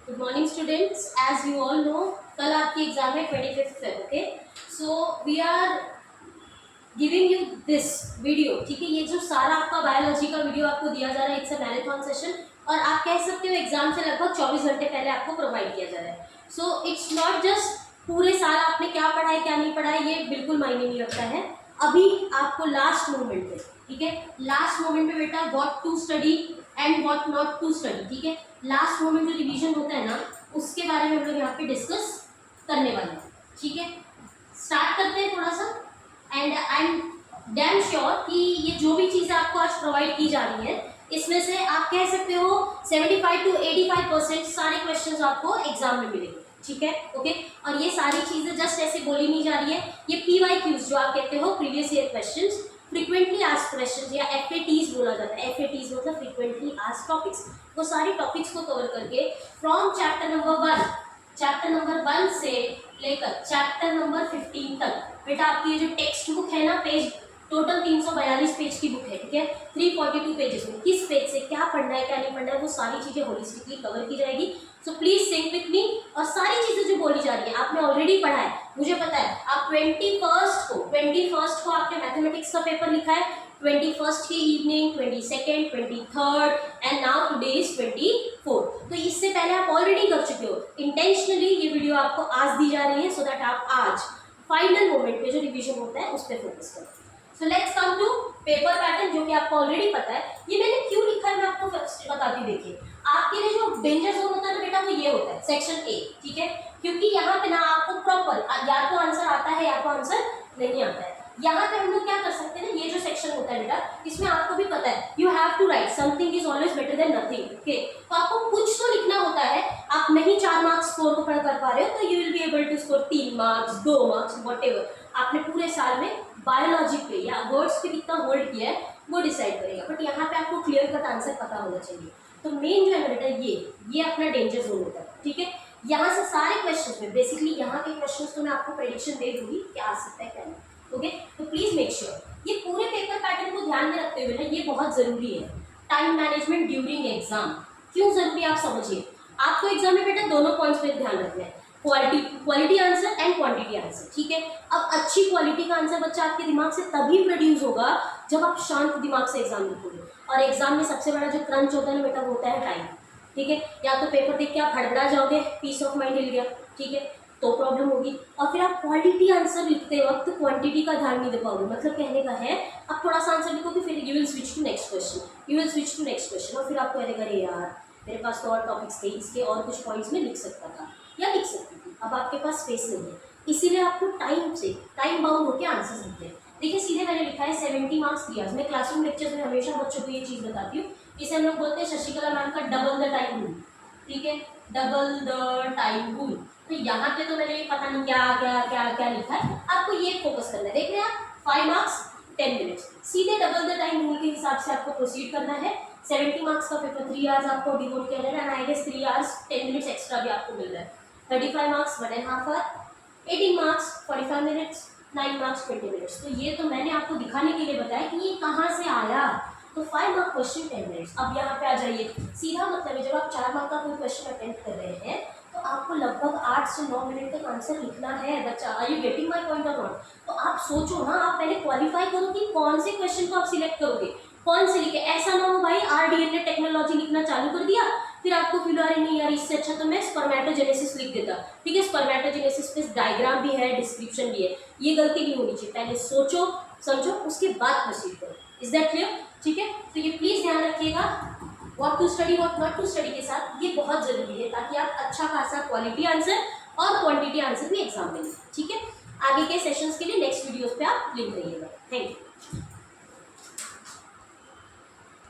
Good morning students, as you all know कल आपकी exam है 25th Feb. Okay, so we are giving you this video. ठीक है, ये जो सारा आपका बायोलॉजी का वीडियो आपको दिया जा रहा है, इट्स अ मैराथन सेशन और आप कह सकते हो एग्जाम से लगभग 24 घंटे पहले आपको प्रोवाइड किया जा रहा है। सो इट्स नॉट जस्ट पूरे साल आपने क्या पढ़ा है क्या नहीं पढ़ा है, ये बिल्कुल मायने नहीं रखता है। अभी आपको लास्ट मोमेंट पे, ठीक है, लास्ट मोमेंट पे बेटा what to study and what not to study, ठीक है, लास्ट मोमेंट जो रिवीजन होता है ना, उसके बारे में हम लोग यहाँ पे डिस्कस करने वाले हैं। ठीक है, स्टार्ट करते हैं थोड़ा सा। And I am damn sure कि ये जो भी चीज़ें आपको आज प्रोवाइड की जा रही है, इसमें से आप कह सकते हो 75 to 85% सारे क्वेश्चंस आपको एग्जाम में मिलेंगे। ठीक है, ओके, और ये सारी चीज़ें जस्ट ऐसे बोली नहीं जा रही है, ये PYQs जो आप कहते हो previous year questions, frequently asked questions या FATs बोला जाता है। FATs मतलब फ्रीक्वेंटली आस्क्ड टॉपिक्स, वो सारे टॉपिक्स को कवर करके फ्रॉम चैप्टर नंबर 1 से लेकर चैप्टर नंबर 15 तक बेटा आपकी ये जो टेक्स्ट बुक है ना, पेज टोटल 342 पेज की बुक है। ठीक है, 342 पेजेस में किस पेज से क्या पढ़ना है क्या नहीं पढ़ना है, वो सारी चीज़ें होलिस्टिकली कवर की जाएगी। So please sync with me. और सारी चीज़ें जो बोली जा रही है आपने ऑलरेडी पढ़ा है, मुझे पता है। आप 21st को आपने मैथमेटिक्स का पेपर लिखा है, 21st की evening, 22nd, 23rd and now today is 24। तो इससे पहले आप ऑलरेडी कर चुके हो। इंटेंशनली ये वीडियो आपको आज दी जा रही है सो दैट आप आज फाइनल मोमेंट पे जो रिवीजन होता है उस पर फोकस करें। So let's come to paper pattern, जो कि आपको ऑलरेडी पता है। ये मैंने क्यों लिखा है मैं आपको बताती। देखिए, आपके लिए जो डेंजर जोन होता है ना बेटा, वो ये होता है सेक्शन A। ठीक है, क्योंकि यहाँ पे ना आपको प्रॉपर या तो आंसर आता है या तो आंसर नहीं आता है। यहाँ पे हम लोग क्या कर सकते हैं ना, ये जो सेक्शन होता है बेटा, इसमें आपको भी पता है you have to write something is always better than nothing. Okay, तो आपको कुछ तो लिखना होता है। आप नहीं 4 मार्क्स स्कोर कर पा रहे हो तो you will be able to score 3 marks, 2 marks, whatever आपने पूरे साल में बायोलॉजी पे या वर्ड्स पे कितना होल्ड किया है वो डिसाइड करेगा। बट यहाँ पे आपको क्लियर कट आंसर पता होना चाहिए। तो मेन जो है बेटा ये अपना डेंजर जोन होता है। ठीक है, यहाँ से सारे क्वेश्चंस में बेसिकली यहाँ के क्वेश्चंस तो मैं आपको प्रेडिक्शन दे दूंगी क्या आ सकता है क्या नहीं। ओके, तो प्लीज मेक श्योर ये पूरे पेपर पैटर्न को ध्यान में रखते हुए ना, ये बहुत जरूरी है। टाइम मैनेजमेंट ड्यूरिंग एग्जाम क्यों जरूरी आप समझिए। आपको एग्जाम में बेटा दोनों पॉइंट्स पे ध्यान रखना है, quality answer and quantity answer. ठीक है, अब अच्छी क्वालिटी का आंसर बच्चा आपके दिमाग से तभी प्रोड्यूस होगा जब आप शांत दिमाग से एग्जाम लिखोगे। और एग्जाम में सबसे बड़ा जो क्रंच होता है ना बेटा, वो होता है टाइम। ठीक है, या तो पेपर देख के आप हड़बड़ा जाओगे, पीस ऑफ माइंड हिल गया, ठीक है, तो प्रॉब्लम होगी। और फिर आप क्वालिटी आंसर लिखते वक्त क्वांटिटी का ध्यान नहीं दे पाओगे। मतलब कहने का है, आप थोड़ा सा आंसर लिखोगे, फिर you will switch to next question, और फिर आपको लगेगा अरे यार मेरे पास तो और टॉपिक्स थे, इसके और कुछ पॉइंट्स में लिख सकता था या लिख सकती थी। अब आपके पास स्पेस नहीं है, इसीलिए आपको टाइम बाउंड होकर आंसर लिखते हैं। देखिए, सीधे मैंने लिखा है 70 मार्क्स 3 आवर्स। मैं क्लासरूम लेक्चर्स में हमेशा बच्चों को ये चीज़ बताती हूँ। इसे हम लोग बोलते हैं शशिकला मैम का डबल द टाइम रूल। ठीक है, डबल द टाइम रूल। तो यहाँ पे तो मैंने पता नहीं क्या क्या क्या क्या लिखा है, आपको ये फोकस करना है। देख रहे हैं आप, 5 मार्क्स 10 मिनट्स, सीधे डबल द टाइम रूल के हिसाब से आपको प्रोसीड करना है। 70 मार्क्स का पेपर 3 आवर्स आपको डिवोट किया जाएगा, and I guess 3 hours 10 minutes extra भी आपको मिल रहा है। 35 marks 1.5 hour, 18 marks 45 minutes, 9 marks 20 minutes. तो ये तो मैंने आपको दिखाने के लिए बताया कि ये कहाँ से आया। तो 5 मार्क क्वेश्चन 10 मिनट्स। अब यहाँ पे आ जाइए, सीधा मतलब है जब आप 4 मार्क का कोई क्वेश्चन अटेम्प्ट कर रहे हैं तो आपको लगभग 8 से 9 मिनट तक आंसर लिखना है बच्चा। Are you getting my point और नॉट? तो आप सोचो ना, आप पहले क्वालिफाई करो कि कौन से क्वेश्चन को आप सिलेक्ट करोगे, कौन से लिखे। ऐसा ना हो भाई RDNA टेक्नोलॉजी लिखना चालू कर दिया, फिर आपको फील आ रही नहीं यार इससे अच्छा तो मैं स्पर्मेटोजेनेसिस लिख देता। ठीक है, स्पर्मेटोजेनेसिस पे डायग्राम भी है, डिस्क्रिप्शन भी है, ये गलती नहीं होनी चाहिए। पहले सोचो समझो, उसके बाद प्रोसीड करो। Is that clear? ठीक है, तो ये प्लीज ध्यान रखिएगा, what to study what not to study के साथ ये बहुत जरूरी है, ताकि आप अच्छा खासा क्वालिटी आंसर और क्वांटिटी आंसर भी एग्जाम में लें। ठीक है, आगे के सेशंस के लिए नेक्स्ट वीडियोस पे आप लिंक करिएगा। Thank you.